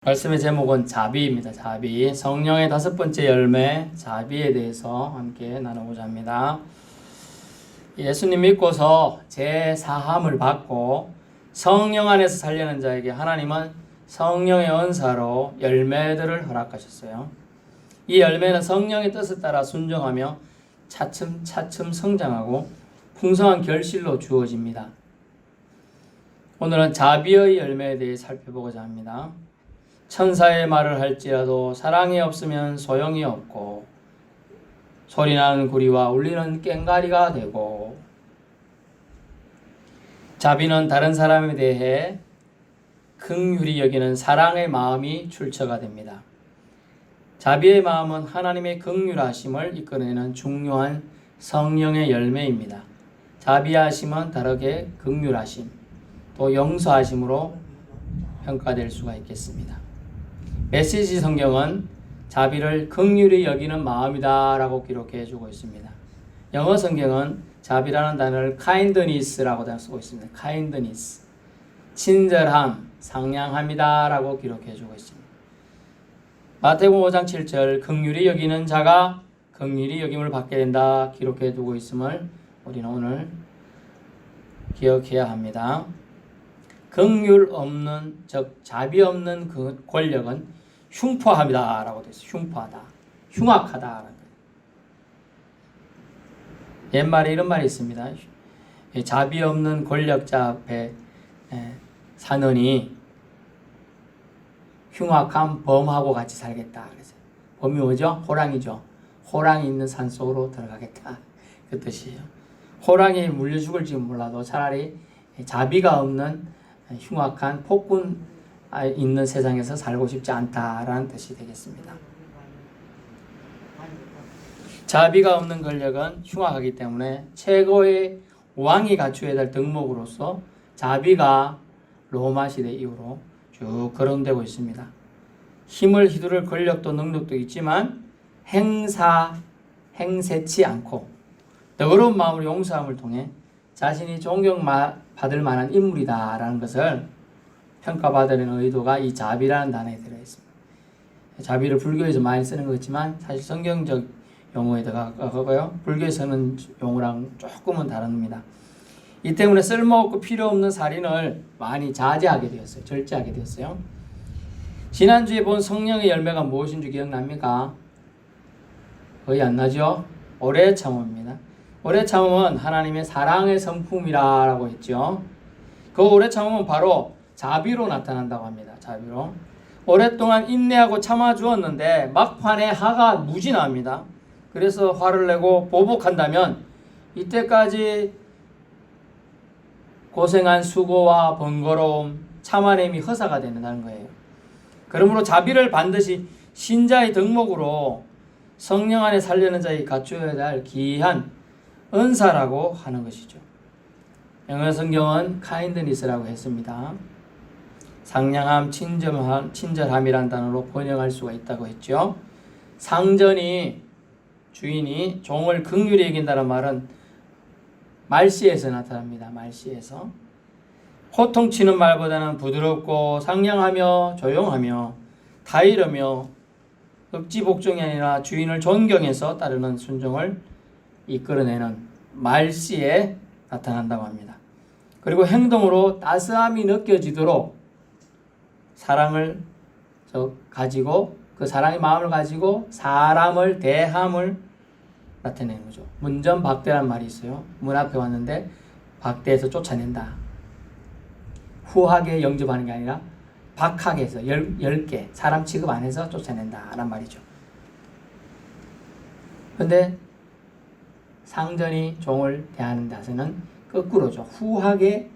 말씀의 제목은 자비입니다. 자비. 성령의 다섯 번째 열매, 자비에 대해서 함께 나누고자 합니다. 예수님 믿고서 제4함을 받고 성령 안에서 살려는 자에게 하나님은 성령의 은사로 열매들을 허락하셨어요. 이 열매는 성령의 뜻에 따라 순종하며 차츰차츰 성장하고 풍성한 결실로 주어집니다. 오늘은 자비의 열매에 대해 살펴보고자 합니다. 천사의 말을 할지라도 사랑이 없으면 소용이 없고 소리나는 구리와 울리는 꽹과리가 되고, 자비는 다른 사람에 대해 긍휼히 여기는 사랑의 마음이 출처가 됩니다. 자비의 마음은 하나님의 긍휼하심을 이끌어내는 중요한 성령의 열매입니다. 자비하심은 다르게 긍휼하심 또 용서하심으로 평가될 수가 있겠습니다. 메시지 성경은 자비를 긍휼히 여기는 마음이다 라고 기록해 주고 있습니다. 영어 성경은 자비라는 단어를 kindness라고 쓰고 있습니다. kindness, 친절함, 상냥함이다 라고 기록해 주고 있습니다. 마태복음 5장 7절 긍휼히 여기는 자가 긍휼히 여김을 받게 된다 기록해 두고 있음을 우리는 오늘 기억해야 합니다. 긍휼 없는, 즉 자비 없는 그 권력은 흉포함이다 라고 되어 있어요. 흉포하다, 흉악하다. 옛말에 이런 말이 있습니다. 자비 없는 권력자 앞에 사느니 흉악한 범하고 같이 살겠다. 그래서 범이 뭐죠? 호랑이죠. 호랑이 있는 산속으로 들어가겠다. 그 뜻이에요. 호랑이 물려 죽을지 몰라도 차라리 자비가 없는 흉악한 폭군 있는 세상에서 살고 싶지 않다라는 뜻이 되겠습니다. 자비가 없는 권력은 흉악하기 때문에 최고의 왕이 갖추어야 될 덕목으로서 자비가 로마 시대 이후로 쭉 거론되고 있습니다. 힘을 휘두를 권력도 능력도 있지만 행세치 않고 너그러운 마음으로 용서함을 통해 자신이 존경받을 만한 인물이다라는 것을 평가받으려는 의도가 이 자비라는 단어에 들어있습니다. 자비를 불교에서 많이 쓰는 것 같지만 사실 성경적 용어에 들어가고요. 불교에서는 용어랑 조금은 다릅니다. 이 때문에 쓸모없고 필요없는 살인을 많이 자제하게 되었어요. 절제하게 되었어요. 지난주에 본 성령의 열매가 무엇인지 기억납니까? 거의 안 나죠? 오래 참음입니다. 오래 참음은 하나님의 사랑의 성품이라고 했죠. 그 오래 참음은 바로 자비로 나타난다고 합니다. 자비로. 오랫동안 인내하고 참아주었는데 막판에 화가 무진합니다. 그래서 화를 내고 보복한다면 이때까지 고생한 수고와 번거로움, 참아냄이 허사가 된다는 거예요. 그러므로 자비를 반드시 신자의 덕목으로 성령 안에 살려는 자에게 갖추어야 할 귀한 은사라고 하는 것이죠. 영어 성경은 kindness라고 했습니다. 상냥함, 친절함이란 단어로 번역할 수가 있다고 했죠. 상전이, 주인이 종을 긍휼히 여긴다는 말은 말씨에서 나타납니다. 말씨에서. 호통치는 말보다는 부드럽고 상냥하며 조용하며 다이르며 억지복종이 아니라 주인을 존경해서 따르는 순종을 이끌어내는 말씨에 나타난다고 합니다. 그리고 행동으로 따스함이 느껴지도록 사랑을 가지고 그 사랑의 마음을 가지고 사람을 대함을 나타내는 거죠. 문전박대란 말이 있어요. 문 앞에 왔는데 박대해서 쫓아낸다. 후하게 영접하는 게 아니라 박하게 해서 10개 사람 취급 안 해서 쫓아낸다 라는 말이죠. 근데 상전이 종을 대하는 데서는 거꾸로죠. 후하게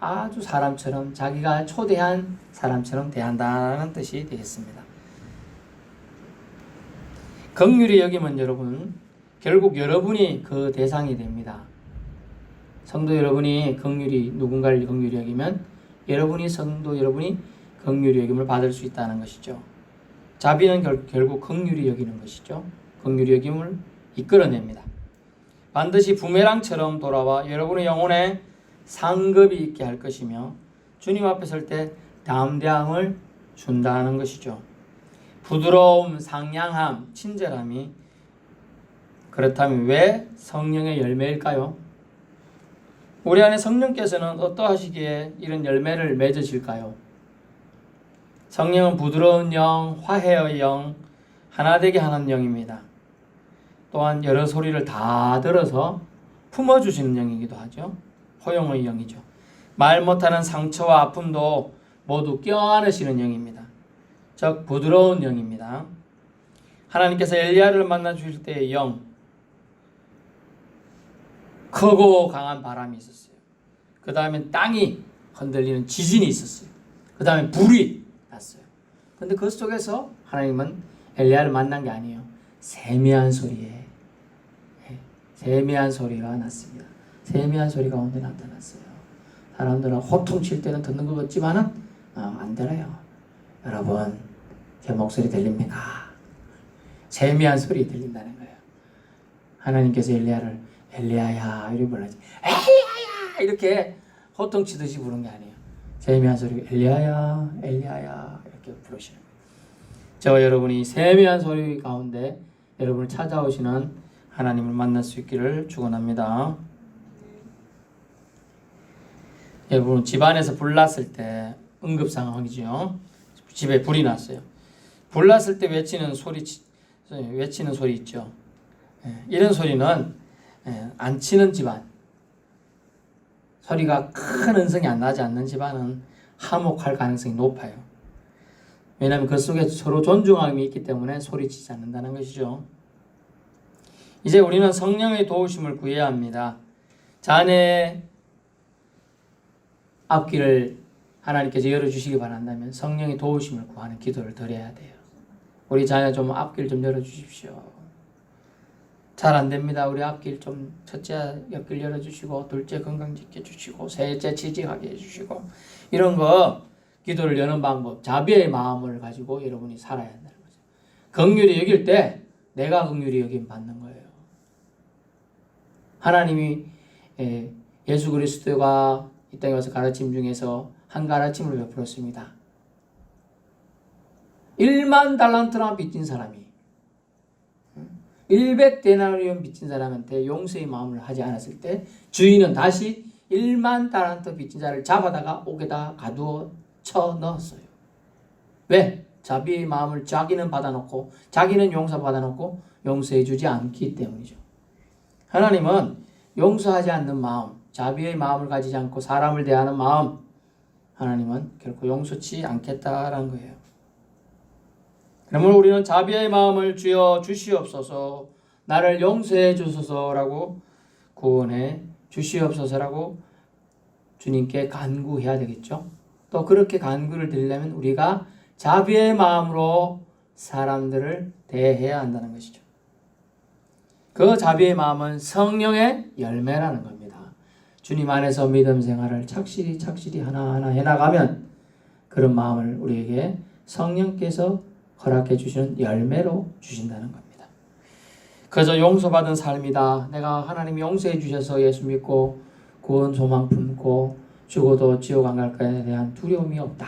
아주 사람처럼 자기가 초대한 사람처럼 대한다는 뜻이 되겠습니다. 긍휼히 여기면 여러분 결국 여러분이 그 대상이 됩니다. 성도 여러분이 누군가를 긍휼히 여기면 성도 여러분이 긍휼히 여김을 받을 수 있다는 것이죠. 자비는 결국 긍휼히 여기는 것이죠. 긍휼히 여김을 이끌어냅니다. 반드시 부메랑처럼 돌아와 여러분의 영혼에 상급이 있게 할 것이며 주님 앞에 설 때 담대함을 준다는 것이죠. 부드러움, 상냥함, 친절함이 그렇다면 왜 성령의 열매일까요? 우리 안에 성령께서는 어떠하시기에 이런 열매를 맺으실까요? 성령은 부드러운 영, 화해의 영, 하나되게 하는 영입니다. 또한 여러 소리를 다 들어서 품어주시는 영이기도 하죠. 포용의 영이죠. 말 못하는 상처와 아픔도 모두 껴안으시는 영입니다. 즉 부드러운 영입니다. 하나님께서 엘리야를 만나 주실 때의 영, 크고 강한 바람이 있었어요. 그 다음에 땅이 흔들리는 지진이 있었어요. 그 다음에 불이 났어요. 그런데 그 속에서 하나님은 엘리야를 만난 게 아니에요. 세미한 소리에, 세미한 소리가 났습니다. 세미한 소리 가운데 나타났어요. 사람들은 호통칠 때는 듣는 것 같지만은 안 들어요. 여러분, 제 목소리 들립니까? 세미한 소리 들린다는 거예요. 하나님께서 엘리야를 엘리야야 이렇게 불렀지. 엘리야야 이렇게 호통치듯이 부른 게 아니에요. 세미한 소리 엘리야야 엘리야야 이렇게 부르시는 거예요. 저와 여러분이 세미한 소리 가운데 여러분을 찾아오시는 하나님을 만날 수 있기를 축원합니다. 여러분 집안에서 불 났을 때 응급 상황이죠. 집에 불이 났어요. 불 났을 때 외치는 소리 있죠. 이런 소리는 안 치는 집안, 소리가 큰 음성이 안 나지 않는 집안은 화목할 가능성이 높아요. 왜냐하면 그 속에 서로 존중함이 있기 때문에 소리치지 않는다는 것이죠. 이제 우리는 성령의 도우심을 구해야 합니다. 자녀의 앞길을 하나님께서 열어주시기 바란다면 성령의 도우심을 구하는 기도를 드려야 돼요. 우리 자녀 좀 앞길 좀 열어주십시오. 잘 안됩니다. 우리 앞길 좀 첫째 옆길 열어주시고 둘째 건강짓게 해주시고 셋째 취직하게 해주시고 이런 거 기도를 여는 방법, 자비의 마음을 가지고 여러분이 살아야 한다는 거죠. 긍휼히 여길 때 내가 긍휼히 여김 받는 거예요. 하나님이 예수 그리스도가 이 땅에 와서 가르침 중에서 한 가르침을 베풀었습니다. 1만 달란트나 빚진 사람이 100데나리온 빚진 사람한테 용서의 마음을 하지 않았을 때 주인은 다시 1만 달란트 빚진 자를 잡아다가 옥에다 가두어 쳐 넣었어요. 왜? 자비의 마음을 자기는 받아놓고 자기는 용서받아놓고 용서해 주지 않기 때문이죠. 하나님은 용서하지 않는 마음, 자비의 마음을 가지지 않고 사람을 대하는 마음, 하나님은 결코 용서치 않겠다라는 거예요. 그러므로 우리는 자비의 마음을 주여 주시옵소서, 나를 용서해 주소서라고 구원해 주시옵소서라고 주님께 간구해야 되겠죠. 또 그렇게 간구를 드리려면 우리가 자비의 마음으로 사람들을 대해야 한다는 것이죠. 그 자비의 마음은 성령의 열매라는 겁니다. 주님 안에서 믿음 생활을 착실히 하나하나 해나가면 그런 마음을 우리에게 성령께서 허락해 주시는 열매로 주신다는 겁니다. 그저 용서받은 삶이다. 내가 하나님이 용서해 주셔서 예수 믿고 구원 소망 품고 죽어도 지옥 안 갈 거에 대한 두려움이 없다.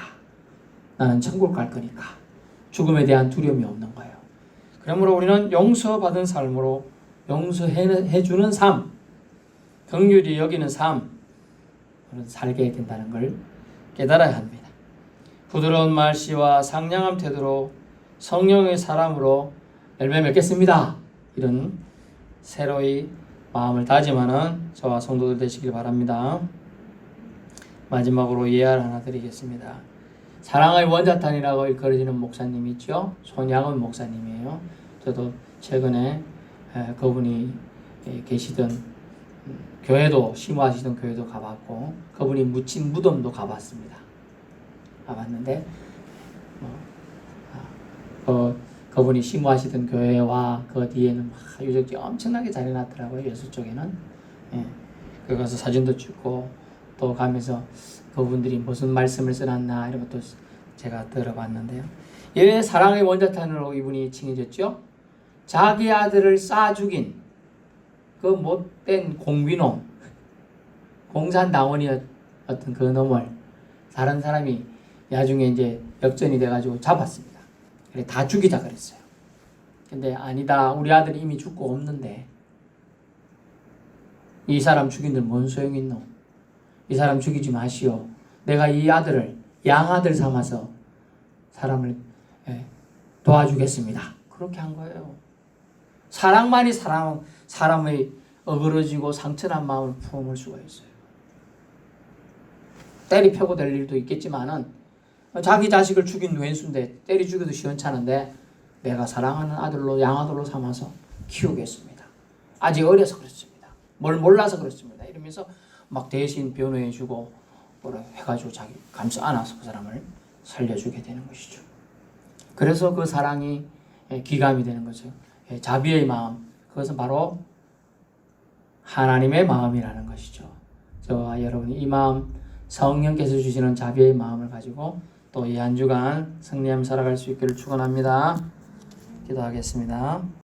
나는 천국 갈 거니까 죽음에 대한 두려움이 없는 거예요. 그러므로 우리는 용서받은 삶으로 용서해 주는 삶, 긍휼히 여기는 삶, 살게 된다는 걸 깨달아야 합니다. 부드러운 말씨와 상냥한 태도로 성령의 사람으로 열매 맺겠습니다. 이런 새로이 마음을 다짐하는 저와 성도들 되시길 바랍니다. 마지막으로 예화를 하나 드리겠습니다. 사랑의 원자탄이라고 일컬어지는 목사님이 있죠. 손양은 목사님이에요. 저도 최근에 그분이 계시던 교회도 심호하시던 교회도 가봤고 그분이 묻힌 무덤도 가봤습니다. 가봤는데 그분이 심호하시던 교회와 그 뒤에는 유적지 엄청나게 잘 해놨더라고요. 여수 쪽에는. 거기 가서 사진도 찍고 또 가면서 그분들이 무슨 말씀을 써놨나 이런 것도 제가 들어봤는데요. 예, 사랑의 원자탄으로 이분이 칭해졌죠. 자기 아들을 쏴 죽인 그 못된 공비놈, 공산당원이었던 그 놈을 다른 사람이 나중에 이제 역전이 돼가지고 잡았습니다. 그래 다 죽이자 그랬어요. 근데 아니다. 우리 아들이 이미 죽고 없는데 이 사람 죽인들 뭔 소용이 있노? 이 사람 죽이지 마시오. 내가 이 아들을 양아들 삼아서 사람을 도와주겠습니다. 그렇게 한 거예요. 사랑만이 사람의 어그러지고 상처난 마음을 품을 수가 있어요. 때리 펴고 될 일도 있겠지만은 자기 자식을 죽인 왼수인데 때리 죽여도 시원찮은데 내가 사랑하는 아들로 양아들로 삼아서 키우겠습니다. 아직 어려서 그렇습니다. 뭘 몰라서 그렇습니다. 이러면서 막 대신 변호해주고 뭐라 해가지고 자기 감싸 안아서 그 사람을 살려주게 되는 것이죠. 그래서 그 사랑이 기감이 되는 거죠. 자비의 마음, 그것은 바로 하나님의 마음이라는 것이죠. 저와 여러분이 이 마음, 성령께서 주시는 자비의 마음을 가지고 또 이 한 주간 승리하며 살아갈 수 있기를 축원합니다. 기도하겠습니다.